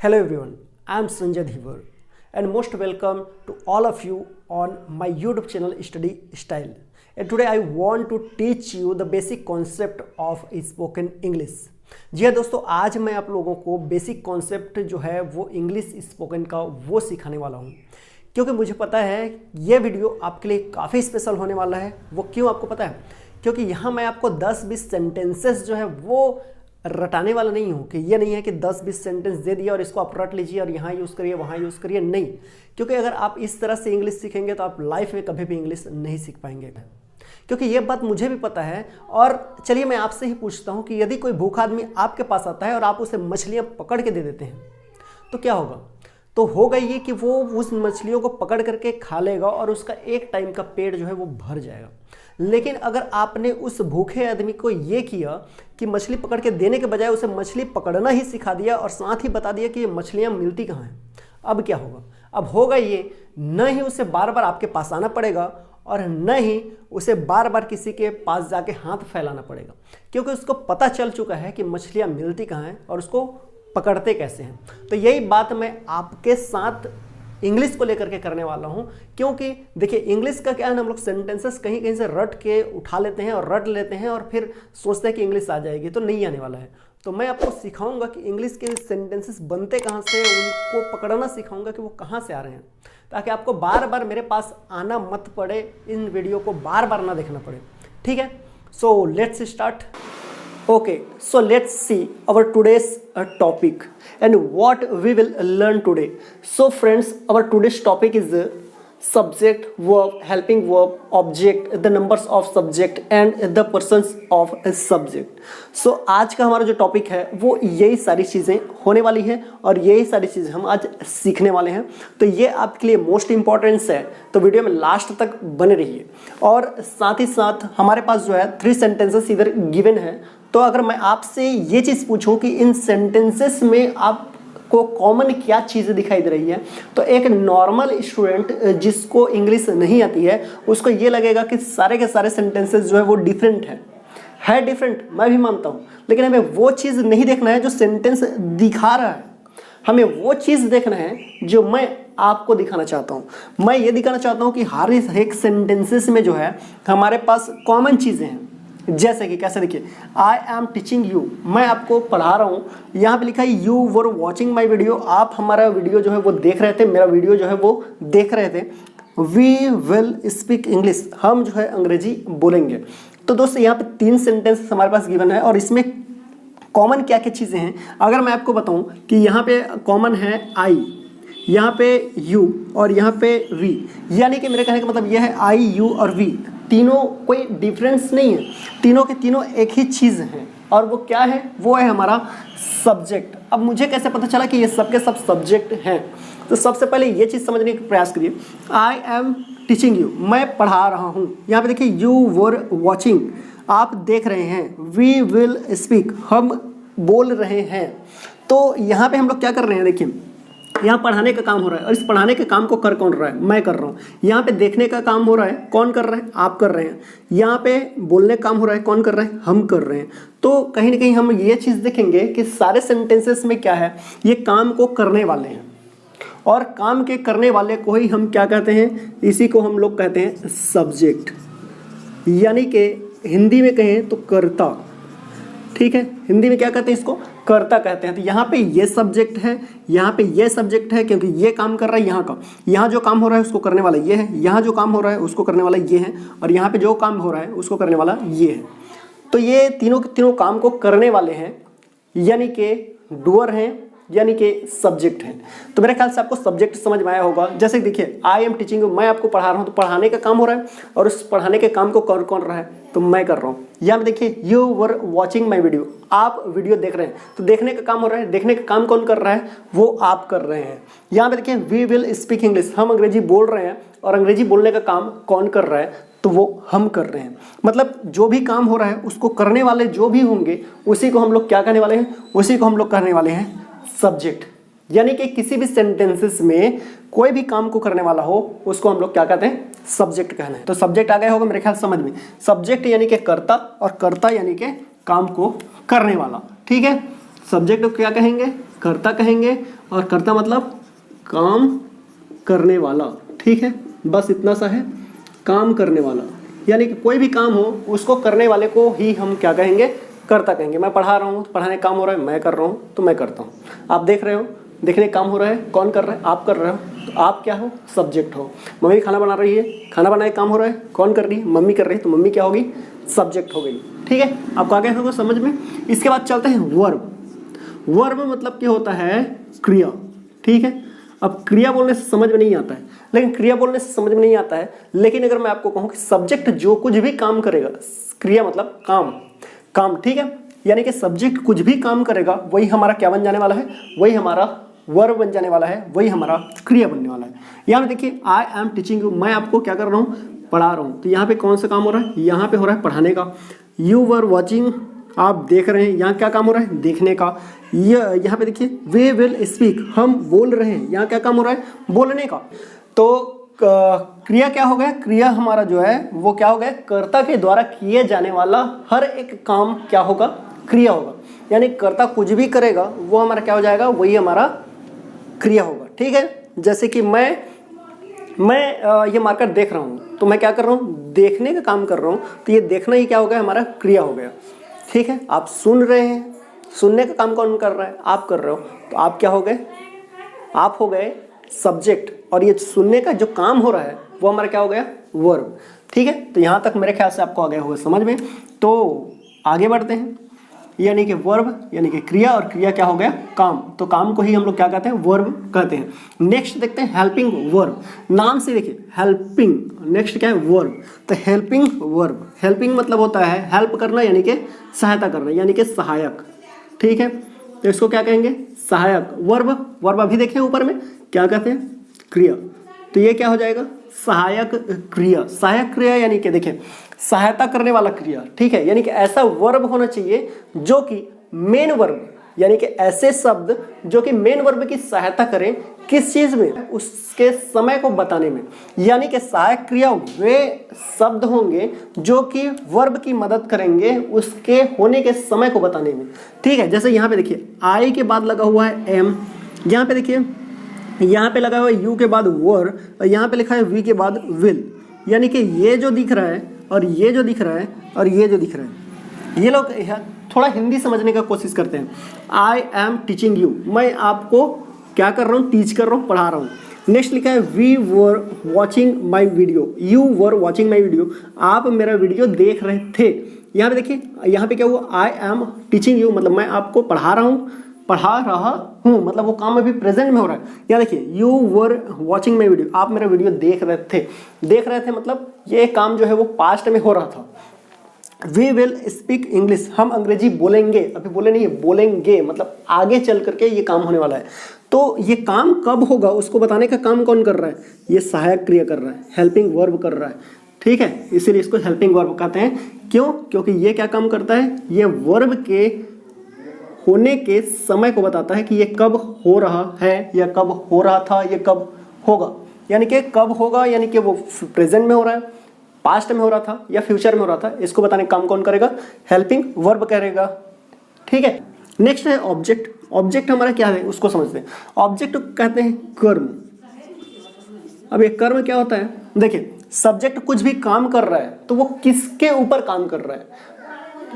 Hello everyone, I am Sanjay Dhivar and most welcome to all of you on my YouTube channel Study Style. And today I want to teach you the basic concept of spoken English. जी हाँ दोस्तों, आज मैं आप लोगों को basic concept जो है वो इंग्लिश स्पोकन का वो सिखाने वाला हूँ, क्योंकि मुझे पता है ये वीडियो आपके लिए काफ़ी स्पेशल होने वाला है। वो क्यों आपको पता है? क्योंकि यहाँ मैं आपको 10-20 सेंटेंसेस जो है वो रटाने वाला नहीं हूँ कि ये नहीं है कि 10-20 सेंटेंस दे दिया और इसको आप रट लीजिए और यहाँ यूज़ करिए वहाँ यूज़ करिए, नहीं। क्योंकि अगर आप इस तरह से इंग्लिश सीखेंगे तो आप लाइफ में कभी भी इंग्लिश नहीं सीख पाएंगे, क्योंकि ये बात मुझे भी पता है। और चलिए मैं आपसे ही पूछता हूँ कि यदि कोई भूखा आदमी आपके पास आता है और आप उसे मछलियाँ पकड़ के दे देते हैं तो क्या होगा? तो होगा ये कि वो उस मछलियों को पकड़ करके खा लेगा और उसका एक टाइम का पेट जो है वो भर जाएगा। लेकिन अगर आपने उस भूखे आदमी को ये किया कि मछली पकड़ के देने के बजाय उसे मछली पकड़ना ही सिखा दिया और साथ ही बता दिया कि ये मछलियाँ मिलती कहाँ हैं, अब क्या होगा? अब होगा ये, न ही उसे बार बार आपके पास आना पड़ेगा और न ही उसे बार बार किसी के पास जाके हाथ फैलाना पड़ेगा, क्योंकि उसको पता चल चुका है कि मछलियाँ मिलती कहाँ हैं और उसको पकड़ते कैसे हैं। तो यही बात मैं आपके साथ इंग्लिश को लेकर के करने वाला हूं, क्योंकि देखिए इंग्लिश का क्या है ना, हम लोग सेंटेंसेस कहीं कहीं से रट के उठा लेते हैं और रट लेते हैं और फिर सोचते हैं कि इंग्लिश आ जाएगी, तो नहीं आने वाला है। तो मैं आपको सिखाऊंगा कि इंग्लिश के सेंटेंसेस बनते कहाँ से, उनको पकड़ना सिखाऊंगा कि वो कहाँ से आ रहे हैं, ताकि आपको बार बार मेरे पास आना मत पड़े, इन वीडियो को बार बार ना देखना पड़े। ठीक है, so let's start. Okay, so let's see our today's topic and what we will learn today. So friends, our today's topic is subject, verb, helping verb, object, the numbers of subject and the persons of subject. So आज का हमारा जो topic है वो यही सारी चीज़ें होने वाली हैं और यही सारी चीज़ें हम आज सीखने वाले हैं। तो ये आपके लिए मोस्ट इम्पॉर्टेंस है, तो वीडियो में लास्ट तक बने रहिए। और साथ ही साथ हमारे पास जो है 3 सेंटेंसेस इधर गिवन है। तो अगर मैं आपसे ये चीज़ पूछूं कि इन सेंटेंसेस में आपको कॉमन क्या चीज़ें दिखाई दे रही है, तो एक नॉर्मल स्टूडेंट जिसको इंग्लिश नहीं आती है उसको ये लगेगा कि सारे के सारे सेंटेंसेस जो है वो डिफरेंट है डिफरेंट, मैं भी मानता हूँ। लेकिन हमें वो चीज़ नहीं देखना है जो सेंटेंस दिखा रहा है, हमें वो चीज़ देखना है जो मैं आपको दिखाना चाहता हूँ। मैं ये दिखाना चाहता हूँ कि हर एक सेंटेंसेस में जो है हमारे पास कॉमन चीज़ें हैं। जैसे कि कैसे, देखिए, आई एम टीचिंग यू, मैं आपको पढ़ा रहा हूँ। यहाँ पे लिखा है you were watching my video, आप हमारा वीडियो जो है वो देख रहे थे, मेरा वीडियो जो है वो देख रहे थे। वी विल स्पीक इंग्लिश, हम जो है अंग्रेजी बोलेंगे। तो दोस्तों यहाँ पे 3 सेंटेंस हमारे पास गिवन है और इसमें कॉमन क्या क्या चीज़ें हैं अगर मैं आपको बताऊँ कि यहाँ पे कॉमन है आई, यहाँ पे यू और यहाँ पे वी, यानी कि मेरे कहने का मतलब यह है आई, यू और वी तीनों कोई डिफरेंस नहीं है, तीनों के तीनों एक ही चीज़ हैं। और वो क्या है? वो है हमारा सब्जेक्ट। अब मुझे कैसे पता चला कि ये सब के सब सब्जेक्ट हैं? तो सबसे पहले ये चीज़ समझने का प्रयास करिए। आई एम टीचिंग यू, मैं पढ़ा रहा हूँ। यहाँ पे देखिए यू वर वॉचिंग, आप देख रहे हैं। वी विल स्पीक, हम बोल रहे हैं। तो यहाँ पे हम लोग क्या कर रहे हैं? देखिए यहाँ पढ़ाने का काम हो रहा है और इस पढ़ाने के काम को कर कौन रहा है? मैं कर रहा हूँ। यहाँ पे देखने का काम हो रहा है, कौन कर रहा है? आप कर रहे हैं। यहाँ पे बोलने का काम हो रहा है, कौन कर रहा है? हम कर रहे हैं। तो कहीं ना कहीं हम ये चीज़ देखेंगे कि सारे सेंटेंसेस में क्या है, ये काम को करने वाले हैं और काम के करने वाले को ही हम क्या कहते हैं? इसी को हम लोग कहते हैं सब्जेक्ट, यानी कि हिंदी में कहें तो कर्ता। ठीक है, हिंदी में क्या कहते हैं? इसको कर्ता कहते हैं। तो यहाँ पे ये सब्जेक्ट है, यहाँ पे ये सब्जेक्ट है, क्योंकि ये काम कर रहा है यहाँ का, यहाँ जो काम हो रहा है उसको करने वाला ये है, यहाँ जो काम हो रहा है उसको करने वाला ये है और यहाँ पे जो काम हो रहा है उसको करने वाला ये है। तो ये तीनों के तीनों काम को करने वाले हैं, यानी कि डूअर हैं, यानी कि सब्जेक्ट है। तो मेरे ख्याल से आपको सब्जेक्ट समझ में आया होगा। जैसे देखिए आई एम टीचिंग यू, मैं आपको पढ़ा रहा हूँ, तो पढ़ाने का काम हो रहा है और उस पढ़ाने के काम को कौन कौन रहा है? तो मैं कर रहा हूँ। यहाँ पे देखिए you were watching my video, आप वीडियो देख रहे हैं, तो देखने का काम हो रहा है। देखने का काम कौन कर रहा है? वो आप कर रहे हैं। यहाँ पे देखिए वी विल स्पीक इंग्लिश, हम अंग्रेजी बोल रहे हैं और अंग्रेजी बोलने का काम कौन कर रहा है? तो वो हम कर रहे हैं। मतलब जो भी काम हो रहा है उसको करने वाले जो भी होंगे उसी को हम लोग क्या कहने वाले हैं? उसी को हम लोग कहने वाले हैं सब्जेक्ट। यानी कि किसी भी सेंटेंसेस में कोई भी काम को करने वाला हो उसको हम लोग क्या कहते हैं? सब्जेक्ट कहना है। तो सब्जेक्ट आ गया होगा मेरे ख्याल समझ में। सब्जेक्ट यानी कि कर्ता और कर्ता यानी कि काम को करने वाला। ठीक है, सब्जेक्ट को क्या कहेंगे? कर्ता कहेंगे, और कर्ता मतलब काम करने वाला, ठीक है, बस इतना सा है, काम करने वाला, यानी कि कोई भी काम हो उसको करने वाले को ही हम क्या कहेंगे, कर्ता कहेंगे। मैं पढ़ा रहा हूँ तो पढ़ाने का काम हो रहा है, मैं कर रहा हूँ तो मैं करता हूँ। आप देख रहे हो, देखने का काम हो रहा है, कौन कर रहा है, आप कर रहे हो, तो आप क्या हो, सब्जेक्ट हो। मम्मी खाना बना रही है, खाना बनाने का काम हो रहा है, कौन कर रही है, मम्मी कर रही है, तो मम्मी क्या होगी, सब्जेक्ट हो गई, ठीक है। आपको आगे होगा समझ में। इसके बाद चलते हैं वर्ब। वर्ब मतलब क्या होता है, क्रिया, ठीक है। अब क्रिया बोलने से समझ में नहीं आता है, लेकिन क्रिया बोलने से समझ में नहीं आता है, लेकिन अगर मैं आपको कहूँ कि सब्जेक्ट जो कुछ भी काम करेगा, क्रिया मतलब काम, काम, ठीक है, यानी कि सब्जेक्ट कुछ भी काम करेगा वही हमारा क्या बन जाने वाला है, वही हमारा वर्ब बन जाने वाला है, वही हमारा क्रिया बनने वाला है। यहाँ देखिए, आई एम टीचिंग यू, मैं आपको क्या कर रहा हूँ, पढ़ा रहा हूँ। तो यहाँ पे कौन सा काम हो रहा है, यहाँ पे हो रहा है पढ़ाने का। यू वर वॉचिंग, आप देख रहे हैं, यहाँ क्या काम हो रहा है, देखने का। यहाँ पे देखिए, वे विल स्पीक, हम बोल रहे हैं, यहाँ क्या काम हो रहा है, बोलने का। तो क्रिया क्या हो गया, क्रिया हमारा जो है वो क्या हो गया, कर्ता के द्वारा किए जाने वाला हर एक काम क्या होगा, क्रिया होगा। यानी कर्ता कुछ भी करेगा वो हमारा क्या हो जाएगा, वही हमारा क्रिया होगा, ठीक है। जैसे कि मैं ये मार्कर देख रहा हूँ, तो मैं क्या कर रहा हूँ, देखने का काम कर रहा हूँ, तो ये देखना ही क्या हो गया, हमारा क्रिया हो गया, ठीक है। आप सुन रहे हैं, सुनने का काम कौन कर रहा है, आप कर रहे हो, तो आप क्या हो गए, आप हो गए सब्जेक्ट, और ये सुनने का जो काम हो रहा है वो हमारा क्या हो गया, वर्ब, ठीक है। तो यहाँ तक मेरे ख्याल से आपको आ गया होगा समझ में। तो आगे बढ़ते हैं, यानी कि वर्ब यानी कि क्रिया, और क्रिया क्या हो गया, काम। तो काम को ही हम लोग क्या कहते हैं, वर्ब कहते हैं। नेक्स्ट देखते हैं हेल्पिंग वर्ब। नाम से देखिए हेल्पिंग, नेक्स्ट क्या है, वर्ब। तो हेल्पिंग वर्ब, हेल्पिंग मतलब होता है हेल्प करना, यानी कि सहायता करना, यानी कि सहायक, ठीक है। तो इसको क्या कहेंगे, सहायक वर्ब। वर्ब अभी देखें ऊपर में क्या कहते हैं, क्रिया। तो ये क्या हो जाएगा, सहायक क्रिया। सहायक क्रिया यानी कि देखिए, सहायता करने वाला क्रिया, ठीक है। यानी कि ऐसा वर्ब होना चाहिए जो कि मेन वर्ब, यानी कि ऐसे शब्द जो कि मेन वर्ब की सहायता करें, किस चीज में, उसके समय को बताने में। यानी कि सहायक क्रिया वे शब्द होंगे जो कि वर्ब की मदद करेंगे उसके होने के समय को बताने में, ठीक है। जैसे यहाँ पे देखिए, आई के बाद लगा हुआ है एम, यहाँ पे देखिए, यहाँ पे लगा हुआ है यू के बाद वर, और यहाँ पे लिखा है वी के बाद विल। यानी कि ये जो दिख रहा है, और ये जो दिख रहा है, और ये जो दिख रहा है, ये लोग थोड़ा हिंदी समझने का कोशिश करते हैं। आई एम टीचिंग यू, मैं आपको क्या कर रहा हूँ, टीच कर रहा हूँ, पढ़ा रहा हूँ। नेक्स्ट लिखा है we were watching my video, you were watching my video, आप मेरा वीडियो देख रहे थे। यहाँ पे देखिए, यहाँ पे क्या हुआ, आई एम टीचिंग यू मतलब मैं आपको पढ़ा रहा हूँ, मतलब वो काम अभी प्रेजेंट में हो रहा है। यहाँ देखिए, you were watching my video, आप मेरा वीडियो देख रहे थे मतलब ये काम जो है वो पास्ट में हो रहा था। वी विल स्पीक इंग्लिश, हम अंग्रेजी बोलेंगे, अभी बोले नहीं है, बोलेंगे, मतलब आगे चल करके ये काम होने वाला है। तो ये काम कब होगा उसको बताने का काम कौन कर रहा है, ये सहायक क्रिया कर रहा है, हेल्पिंग वर्ब कर रहा है, ठीक है। इसीलिए इसको हेल्पिंग वर्ब कहते हैं। क्यों, क्योंकि ये क्या काम करता है, ये वर्ब के होने के समय को बताता है कि ये कब हो रहा है, या कब हो रहा था, ये कब होगा। यानी कि कब होगा, यानी कि वो प्रेजेंट में हो रहा है, पास्ट में हो रहा था, या फ्यूचर में हो रहा था, इसको बताने का काम कौन करेगा, हेल्पिंग वर्ब करेगा, ठीक है। नेक्स्ट है ऑब्जेक्ट। ऑब्जेक्ट हमारा क्या है उसको समझते हैं। ऑब्जेक्ट कहते हैं कर्म। अब ये कर्म क्या होता है, देखिए, सब्जेक्ट कुछ भी काम कर रहा है तो वो किसके ऊपर काम कर रहा है,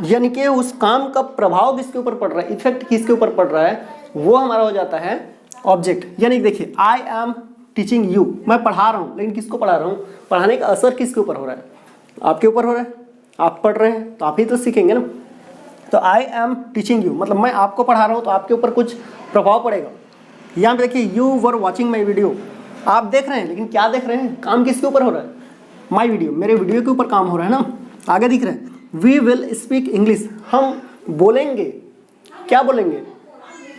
यानी कि उस काम का प्रभाव किसके ऊपर पड़ रहा है, इफेक्ट किसके ऊपर पड़ रहा है, वो हमारा हो जाता है ऑब्जेक्ट। यानी देखिए, आई एम टीचिंग यू, मैं पढ़ा रहा हूँ, लेकिन किसको पढ़ा रहा हूँ, पढ़ाने का असर किसके ऊपर हो रहा है, आपके ऊपर हो रहा है, आप पढ़ रहे हैं तो आप ही तो सीखेंगे ना। तो आई एम टीचिंग यू मतलब मैं आपको पढ़ा रहा हूँ तो आपके ऊपर कुछ प्रभाव पड़ेगा। यहाँ पे देखिए, you were watching my video, आप देख रहे हैं, लेकिन क्या देख रहे हैं, काम किसके ऊपर हो रहा है, माई वीडियो, मेरे वीडियो के ऊपर काम हो रहा है ना, आगे दिख रहा है। वी विल स्पीक इंग्लिश, हम बोलेंगे, क्या बोलेंगे,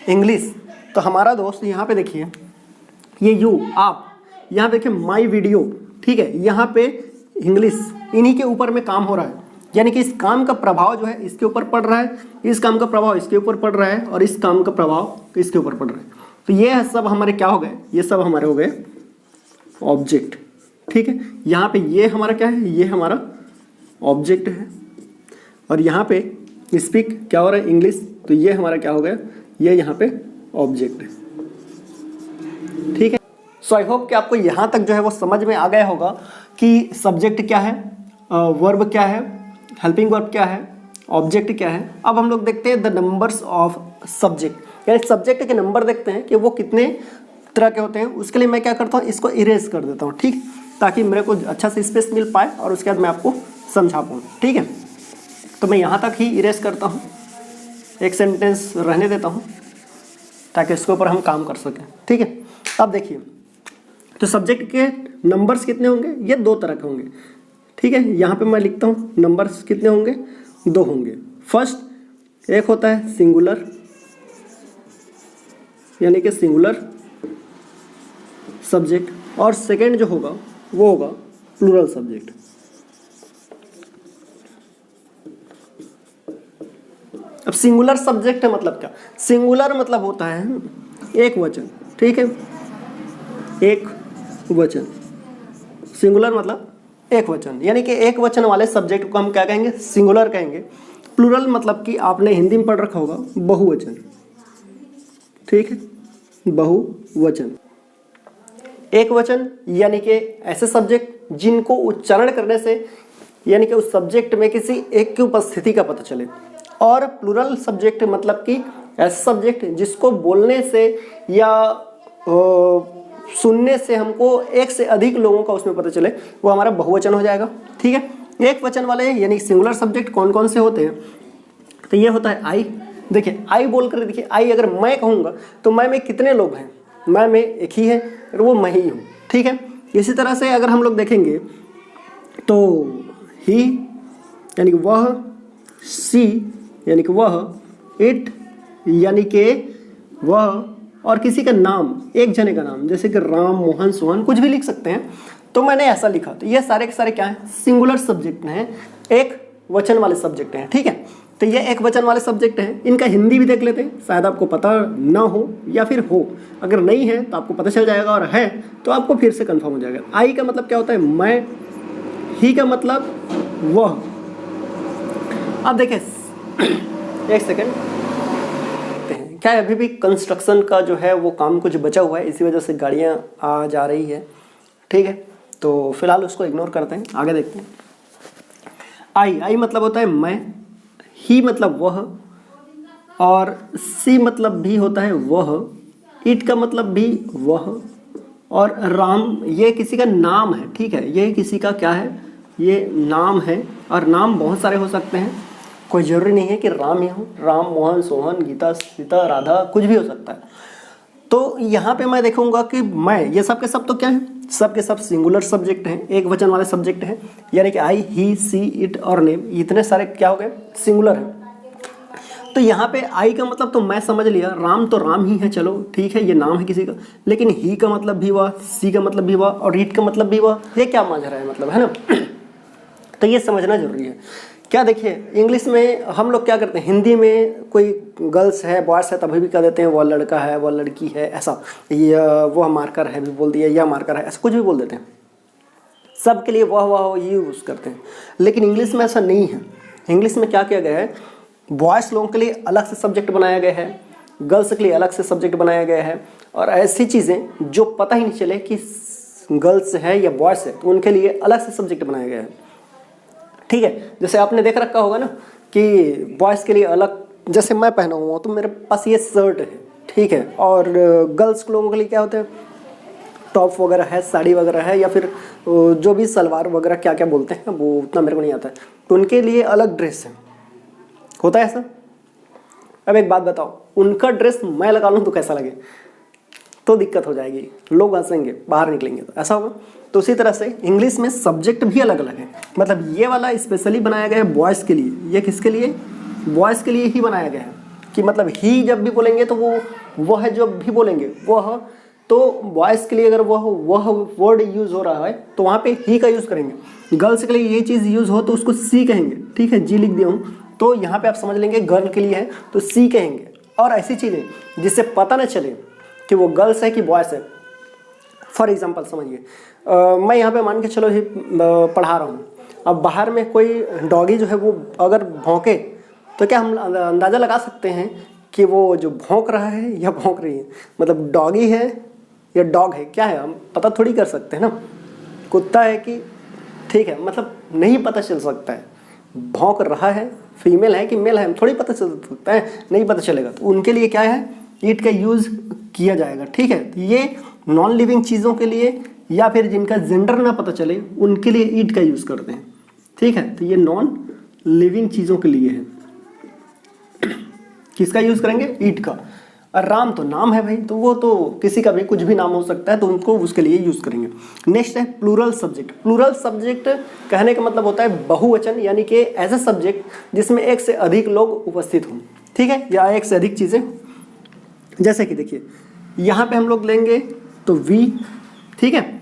इंग्लिश। तो हमारा दोस्त यहाँ पे देखिए, ये यू आप, यहाँ देखिए माई वीडियो, ठीक है, यहाँ पे इंग्लिश, इन्हीं के ऊपर में काम हो रहा है। यानी कि इस काम का प्रभाव जो है इसके ऊपर पड़ रहा है, इस काम का प्रभाव इसके ऊपर पड़ रहा है, और इस काम का प्रभाव इसके ऊपर पड़ रहा है। तो ये सब हमारे क्या हो गए, ये सब हमारे हो गए ऑब्जेक्ट, ठीक है। यहाँ पे ये हमारा क्या है, ये हमारा ऑब्जेक्ट है, और यहाँ पे स्पीक क्या हो रहा है, इंग्लिश, तो ये हमारा क्या हो गया, ये यहाँ पे ऑब्जेक्ट। ठीक है, सो आई होप कि आपको यहाँ तक जो है वो समझ में आ गया होगा कि सब्जेक्ट क्या है, वर्ब क्या है, हेल्पिंग वर्ब क्या है, ऑब्जेक्ट क्या है। अब हम लोग देखते हैं द नंबर्स ऑफ सब्जेक्ट, यानी सब्जेक्ट के नंबर देखते हैं कि वो कितने तरह के होते हैं। उसके लिए मैं क्या करता हूँ, इसको इरेज कर देता हूँ, ठीक, ताकि मेरे को अच्छा से स्पेस मिल पाए और उसके बाद मैं आपको समझा पाऊँ। ठीक है, तो मैं यहाँ तक ही इरेज करता हूँ, एक सेंटेंस रहने देता हूँ ताकि इसके ऊपर हम काम कर सकें। ठीक है, अब देखिए, तो सब्जेक्ट के नंबर्स कितने होंगे, ये दो तरह के होंगे। ठीक है, यहाँ पे मैं लिखता हूँ नंबर्स कितने होंगे, दो होंगे। फर्स्ट एक होता है सिंगुलर, यानी कि सिंगुलर सब्जेक्ट, और सेकंड जो होगा वो होगा प्लूरल सब्जेक्ट। अब सिंगुलर सब्जेक्ट है मतलब क्या, सिंगुलर मतलब होता है एक वचन। ठीक है, एक वचन, सिंगुलर मतलब एक वचन, यानी कि एक वचन वाले सब्जेक्ट को हम क्या कहेंगे, सिंगुलर कहेंगे। प्लूरल मतलब कि आपने हिंदी में पढ़ रखा होगा बहुवचन। ठीक है, बहुवचन, एक वचन यानी कि ऐसे सब्जेक्ट जिनको उच्चारण करने से यानी कि उस सब्जेक्ट में किसी एक की उपस्थिति का पता चले। और प्लूरल सब्जेक्ट मतलब कि ऐसे सब्जेक्ट जिसको बोलने से या सुनने से हमको एक से अधिक लोगों का उसमें पता चले, वो हमारा बहुवचन हो जाएगा। ठीक है, एक वचन वाले यानी सिंगुलर सब्जेक्ट कौन कौन से होते हैं, तो ये होता है आई। देखिए आई बोलकर देखिए, आई अगर मैं कहूँगा तो मैं में कितने लोग हैं, मैं में एक ही है और वो मैं ही हूँ। ठीक है, इसी तरह से अगर हम लोग देखेंगे तो ही यानी कि वह, सी यानी कि वह, इट यानी कि वह, और किसी का नाम, एक जने का नाम, जैसे कि राम, मोहन, सोहन, कुछ भी लिख सकते हैं। तो मैंने ऐसा लिखा, तो ये सारे के सारे क्या हैं, सिंगुलर सब्जेक्ट हैं, एक वचन वाले सब्जेक्ट हैं। ठीक है, तो ये एक वचन वाले सब्जेक्ट हैं। इनका हिंदी भी देख लेते हैं, शायद आपको पता ना हो या फिर हो, अगर नहीं है तो आपको पता चल जाएगा, और है तो आपको फिर से कंफर्म हो जाएगा। आई का मतलब क्या होता है, मैं, ही का मतलब वह। अब देखिए एक सेकेंड, क्या है, अभी भी कंस्ट्रक्शन का जो है वो काम कुछ बचा हुआ है, इसी वजह से गाड़ियाँ आ जा रही है। ठीक है, तो फिलहाल उसको इग्नोर करते हैं, आगे देखते हैं। आई मतलब होता है मैं, ही मतलब वह, और सी मतलब भी होता है वह, इट का मतलब भी वह, और राम ये किसी का नाम है। ठीक है, ये किसी का क्या है, ये नाम है, और नाम बहुत सारे हो सकते हैं, कोई ज़रूरी नहीं है कि राम ही हो, राम, मोहन, सोहन, गीता, सीता, राधा, कुछ भी हो सकता है। तो यहाँ पे मैं देखूंगा कि मैं, ये सब के सब तो क्या है, सब के सब सिंगुलर सब्जेक्ट हैं, एक वचन वाले सब्जेक्ट हैं, यानी कि आई, ही, सी, इट और नेम, इतने सारे क्या हो गए, सिंगुलर हैं। तो यहाँ पे आई का मतलब तो मैं समझ लिया, राम तो राम ही है, चलो ठीक है, ये नाम है किसी का, लेकिन ही का मतलब भी वह, सी का मतलब भी वह, और इट का मतलब भी वह, ये क्या मांझ रहा है मतलब, है ना। तो ये समझना जरूरी है। क्या देखिए, इंग्लिश में हम लोग क्या करते हैं, हिंदी में कोई गर्ल्स है, बॉयज़ है, तभी भी कह देते हैं वह लड़का है, वह लड़की है, ऐसा, ये वह मार्कर है भी बोल दिया, यह मार्कर है, ऐसा कुछ भी बोल देते हैं, सब के लिए वह ये यूज़ करते हैं। लेकिन इंग्लिश में ऐसा नहीं है। इंग्लिश में क्या किया गया है, बॉयज़ लोगों के लिए अलग से सब्जेक्ट बनाया गया है, गर्ल्स के लिए अलग से सब्जेक्ट बनाया गया है, और ऐसी चीज़ें जो पता ही नहीं चले कि गर्ल्स है या बॉयज़ है, तो उनके लिए अलग से सब्जेक्ट बनाया गया है। ठीक है, जैसे आपने देख रखा होगा ना कि बॉयज़ के लिए अलग, जैसे मैं पहना हुआ हूँ तो मेरे पास ये शर्ट है, ठीक है, और गर्ल्स लोगों के लिए क्या होता है, टॉप वगैरह है, साड़ी वगैरह है, या फिर जो भी सलवार वगैरह क्या क्या बोलते हैं वो उतना मेरे को नहीं आता है, तो उनके लिए अलग ड्रेस है, होता है ऐसा। अब एक बात बताओ, उनका ड्रेस मैं लगा लूँ तो कैसा लगे, तो दिक्कत हो जाएगी, लोग हंसेंगे, बाहर निकलेंगे, तो ऐसा होगा। तो उसी तरह से इंग्लिश में सब्जेक्ट भी अलग अलग है, मतलब ये वाला स्पेशली बनाया गया है बॉयज़ के लिए, ये किसके लिए, बॉयज़ के लिए ही बनाया गया है, कि मतलब ही जब भी बोलेंगे तो वह जब भी बोलेंगे वह, तो बॉयज़ के लिए अगर वह वर्ड यूज़ हो रहा है तो वहाँ पे ही का यूज़ करेंगे। गर्ल्स के लिए ये चीज़ यूज़ हो तो उसको सी कहेंगे, ठीक है, जी लिख दिया हूँ, तो यहाँ पे आप समझ लेंगे गर्ल के लिए है तो सी कहेंगे। और ऐसी चीज़ें जिससे पता न चले कि वो गर्ल्स है कि बॉयज़ है। फॉर एग्जांपल समझिए, मैं यहाँ पे मान के चलो ही पढ़ा रहा हूँ, अब बाहर में कोई डॉगी जो है वो अगर भौंके तो क्या हम अंदाज़ा लगा सकते हैं कि वो जो भौंक रहा है या भौंक रही है, मतलब डॉगी है या डॉग है, क्या है हम पता थोड़ी कर सकते हैं ना, कुत्ता है कि, ठीक है, मतलब नहीं पता चल सकता है। भौंक रहा है फीमेल है कि मेल है, हम थोड़ी पता चल सकता है, नहीं पता चलेगा। तो उनके लिए क्या है, ईट का यूज़ किया जाएगा, ठीक है। तो ये नॉन लिविंग चीज़ों के लिए या फिर जिनका जेंडर ना पता चले उनके लिए ईट का यूज़ करते हैं, ठीक है। तो ये नॉन लिविंग चीज़ों के लिए है, किसका यूज़ करेंगे, ईट का। और राम तो नाम है भाई, तो वो तो किसी का भी कुछ भी नाम हो सकता है, तो उनको उसके लिए यूज़ करेंगे। नेक्स्ट है प्लूरल सब्जेक्ट। प्लूरल सब्जेक्ट कहने का मतलब होता है बहुवचन, यानी कि ऐसा सब्जेक्ट जिसमें एक से अधिक लोग उपस्थित हों, ठीक है, या एक से अधिक चीज़ें। जैसे कि देखिए यहाँ पे हम लोग लेंगे तो वी, ठीक है,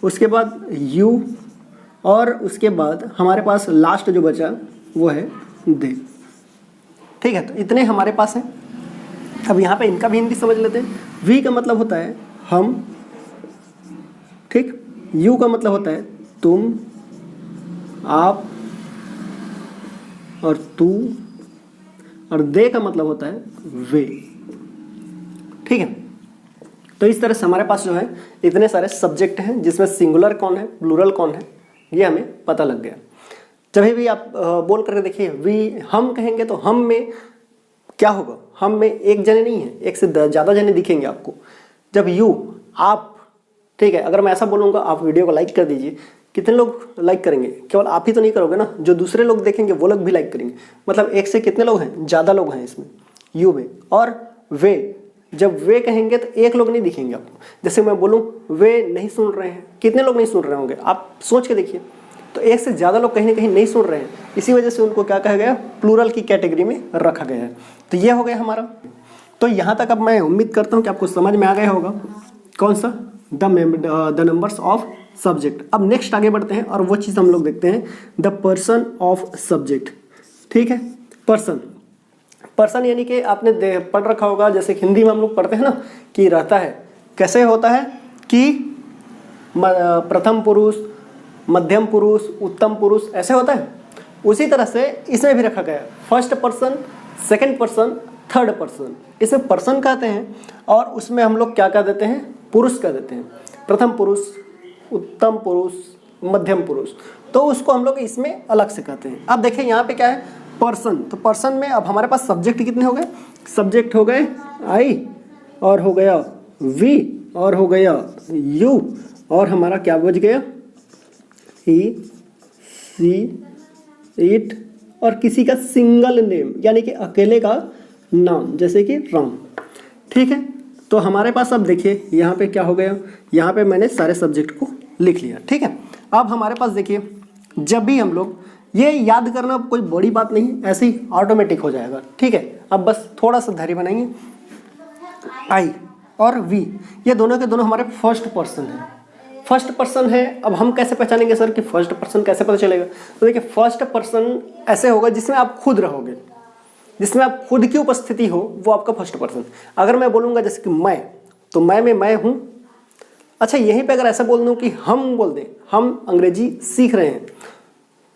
उसके बाद यू, और उसके बाद हमारे पास लास्ट जो बचा वो है दे, ठीक है। तो इतने हमारे पास हैं। अब यहाँ पे इनका भी हिंदी समझ लेते हैं। वी का मतलब होता है हम, ठीक, यू का मतलब होता है तुम, आप और तू, और दे का मतलब होता है वे, ठीक है। तो इस तरह से हमारे पास जो है इतने सारे सब्जेक्ट हैं जिसमें सिंगुलर कौन है, प्लूरल कौन है, ये हमें पता लग गया। जब भी आप बोल करके देखिए वी, हम कहेंगे तो हम में क्या होगा, हम में एक जने नहीं है, एक से ज़्यादा जने दिखेंगे आपको। जब यू, आप, ठीक है, अगर मैं ऐसा बोलूँगा आप वीडियो को लाइक कर दीजिए, कितने लोग लाइक करेंगे, केवल आप ही तो नहीं करोगे ना, जो दूसरे लोग देखेंगे वो लोग भी लाइक करेंगे। मतलब एक से कितने लोग हैं, ज़्यादा लोग हैं इसमें यू में। और वे, जब वे कहेंगे तो एक लोग नहीं दिखेंगे आपको। जैसे मैं बोलूँ वे नहीं सुन रहे हैं, कितने लोग नहीं सुन रहे होंगे, आप सोच के देखिए। तो एक से ज़्यादा लोग कहीं ना कहीं नहीं सुन रहे हैं, इसी वजह से उनको क्या कहा गया, प्लूरल की कैटेगरी में रखा गया है। तो ये हो गया हमारा। तो यहाँ तक अब मैं उम्मीद करता हूँ कि आपको समझ में आ गया होगा कौन सा, द नंबर्स ऑफ सब्जेक्ट। अब नेक्स्ट आगे बढ़ते हैं और वो चीज़ हम लोग देखते हैं, द पर्सन ऑफ सब्जेक्ट, ठीक है। पर्सन, पर्सन यानी कि आपने पढ़ रखा होगा, जैसे हिंदी में हम लोग पढ़ते हैं ना कि रहता है, कैसे होता है कि प्रथम पुरुष, मध्यम पुरुष, उत्तम पुरुष, ऐसे होता है। उसी तरह से इसमें भी रखा गया है, first person, second person, third person. इसे पर्सन कहते हैं और उसमें हम लोग क्या कह देते हैं, पुरुष कह देते हैं। प्रथम पुरुष, उत्तम पुरुष, मध्यम पुरुष, तो उसको हम लोग इसमें अलग से कहते हैं। अब देखिए यहाँ पे क्या है, पर्सन। तो पर्सन में अब हमारे पास सब्जेक्ट कितने हो गए, सब्जेक्ट हो गए आई, और हो गया वी, और हो गया यू, और हमारा क्या बच गया, ही, सी, इट, और किसी का सिंगल नेम यानी कि अकेले का नाम, जैसे कि राम, ठीक है। तो हमारे पास अब देखिए यहाँ पे क्या हो गया, यहाँ पे मैंने सारे सब्जेक्ट को लिख लिया, ठीक है। अब हमारे पास देखिए, जब भी हम लोग, ये याद करना कोई बड़ी बात नहीं, ऐसे ही ऑटोमेटिक हो जाएगा, ठीक है। अब बस थोड़ा सा धैर्य बनाएंगे। आई और वी, ये दोनों के दोनों हमारे फर्स्ट पर्सन हैं, फर्स्ट पर्सन है। अब हम कैसे पहचानेंगे सर कि फर्स्ट पर्सन कैसे पता चलेगा, तो देखिए फर्स्ट पर्सन ऐसे होगा जिसमें आप खुद रहोगे, जिसमें आप खुद की उपस्थिति हो, वो आपका फर्स्ट पर्सन। अगर मैं बोलूँगा जैसे कि मैं, तो मैं में मैं हूँ। अच्छा, यहीं पे अगर ऐसा बोल दूँ कि हम बोल दें, हम अंग्रेजी सीख रहे हैं,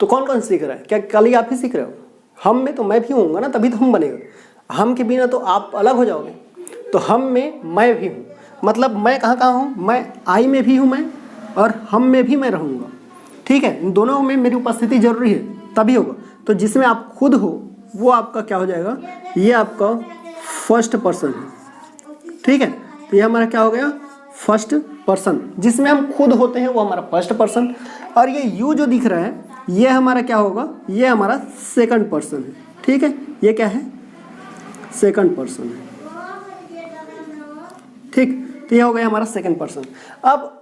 तो कौन कौन सीख रहा है, क्या कल ही आप ही सीख रहे हो, हम में तो मैं भी होऊंगा ना, तभी तो हम बनेगा। हम के बिना तो आप अलग हो जाओगे। तो हम में मैं भी हूँ, मतलब मैं कहाँ कहाँ हूँ, मैं आई में भी हूँ मैं, और हम में भी मैं रहूँगा, ठीक है। इन दोनों में मेरी उपस्थिति जरूरी है, तभी होगा। तो जिसमें आप खुद हो वो आपका क्या हो जाएगा, ये आपका फर्स्ट पर्सन है, ठीक है। तो ये हमारा क्या हो गया, फर्स्ट पर्सन। जिसमें हम खुद होते हैं वो हमारा फर्स्ट पर्सन, और ये यू जो दिख रहा है ये हमारा क्या होगा, ये हमारा सेकंड पर्सन है, ठीक है। ये क्या है, सेकंड पर्सन है, ठीक। तो ये हो गया हमारा सेकंड पर्सन। अब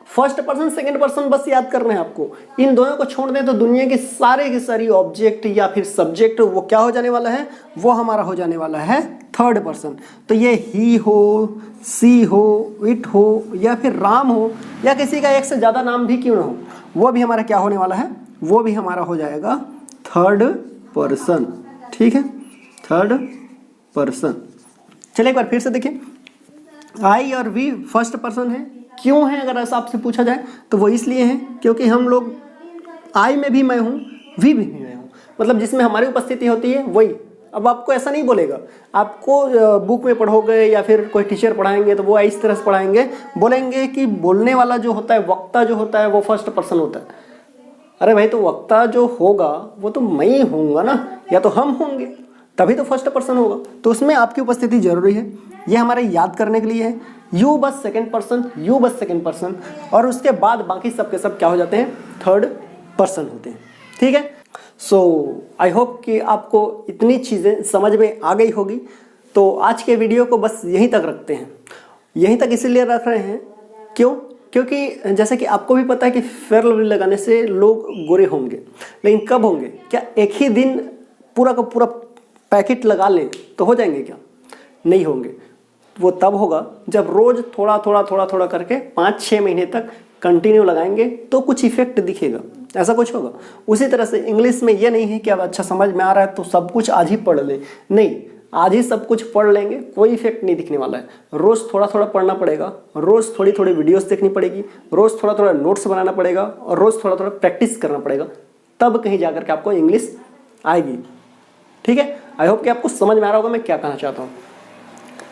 फर्स्ट पर्सन, सेकंड पर्सन बस याद करना है आपको। इन दोनों को छोड़ दें तो दुनिया के सारे की सारी ऑब्जेक्ट या फिर सब्जेक्ट वो क्या हो जाने वाला है, वो हमारा हो जाने वाला है थर्ड पर्सन। तो ये ही हो, सी हो, इट हो, या फिर राम हो, या किसी का एक से ज़्यादा नाम भी क्यों ना हो, वो भी हमारा क्या होने वाला है, वो भी हमारा हो जाएगा थर्ड पर्सन, ठीक है, थर्ड पर्सन। चलिए एक बार फिर से देखिए, आई और वी फर्स्ट पर्सन है। क्यों है अगर ऐसा आपसे पूछा जाए तो वो इसलिए है क्योंकि हम लोग आई में भी मैं हूँ, वी भी मैं हूँ, मतलब जिसमें हमारी उपस्थिति होती है वही अब आपको ऐसा नहीं बोलेगा, आपको बुक में पढ़ोगे या फिर कोई टीचर पढ़ाएंगे तो वो इस तरह से पढ़ाएंगे, बोलेंगे कि बोलने वाला जो होता है, वक्ता जो होता है वो फर्स्ट पर्सन होता है। अरे भाई, तो वक्ता जो होगा वो तो मैं ही होऊंगा ना, या तो हम होंगे, तभी तो फर्स्ट पर्सन होगा। तो उसमें आपकी उपस्थिति जरूरी है। ये हमारे याद करने के लिए है। यू बस सेकंड पर्सन, यू बस सेकंड पर्सन, और उसके बाद बाकी सब के सब क्या हो जाते हैं, थर्ड पर्सन होते हैं। ठीक है। सो आई होप कि आपको इतनी चीज़ें समझ में आ गई होगी। तो आज के वीडियो को बस यहीं तक रखते हैं। यहीं तक इसीलिए रख रहे हैं, क्यों? क्योंकि जैसे कि आपको भी पता है कि फेयर लवली लगाने से लोग गोरे होंगे, लेकिन कब होंगे? क्या एक ही दिन पूरा का पूरा पैकेट लगा लें तो हो जाएंगे? क्या नहीं होंगे। वो तब होगा जब रोज थोड़ा थोड़ा थोड़ा थोड़ा करके 5-6 महीने तक कंटिन्यू लगाएंगे तो कुछ इफेक्ट दिखेगा, ऐसा कुछ होगा। उसी तरह से इंग्लिश में ये नहीं है कि अब अच्छा समझ में आ रहा है तो सब कुछ आज ही पढ़ लें, नहीं, आज ही सब कुछ पढ़ लेंगे कोई इफेक्ट नहीं दिखने वाला है। रोज़ थोड़ा थोड़ा पढ़ना पड़ेगा, रोज़ थोड़ी थोड़ी वीडियोस देखनी पड़ेगी, रोज़ थोड़ा थोड़ा नोट्स बनाना पड़ेगा और रोज़ थोड़ा थोड़ा प्रैक्टिस करना पड़ेगा, तब कहीं जाकर के आपको इंग्लिश आएगी। ठीक है। आई होप कि आपको समझ में आ रहा होगा मैं क्या कहना चाहता हूँ।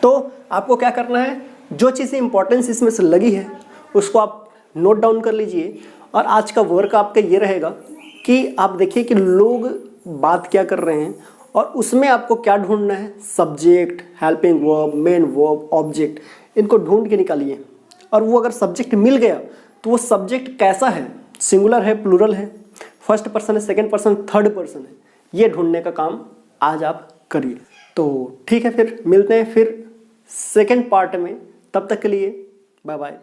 तो आपको क्या करना है, जो चीज़ें इंपॉर्टेंस इसमें से लगी है उसको आप नोट डाउन कर लीजिए। और आज का वर्क आपका ये रहेगा कि आप देखिए कि लोग बात क्या कर रहे हैं और उसमें आपको क्या ढूंढना है, subject, helping verb, main verb, object, इनको ढूंढ के निकालिए। और वो अगर सब्जेक्ट मिल गया तो वो सब्जेक्ट कैसा है, सिंगुलर है, प्लूरल है, फर्स्ट पर्सन है, सेकेंड पर्सन, थर्ड पर्सन है, ये ढूंढने का काम आज आप करिए। तो ठीक है, फिर मिलते हैं फिर सेकेंड पार्ट में। तब तक के लिए बाय बाय।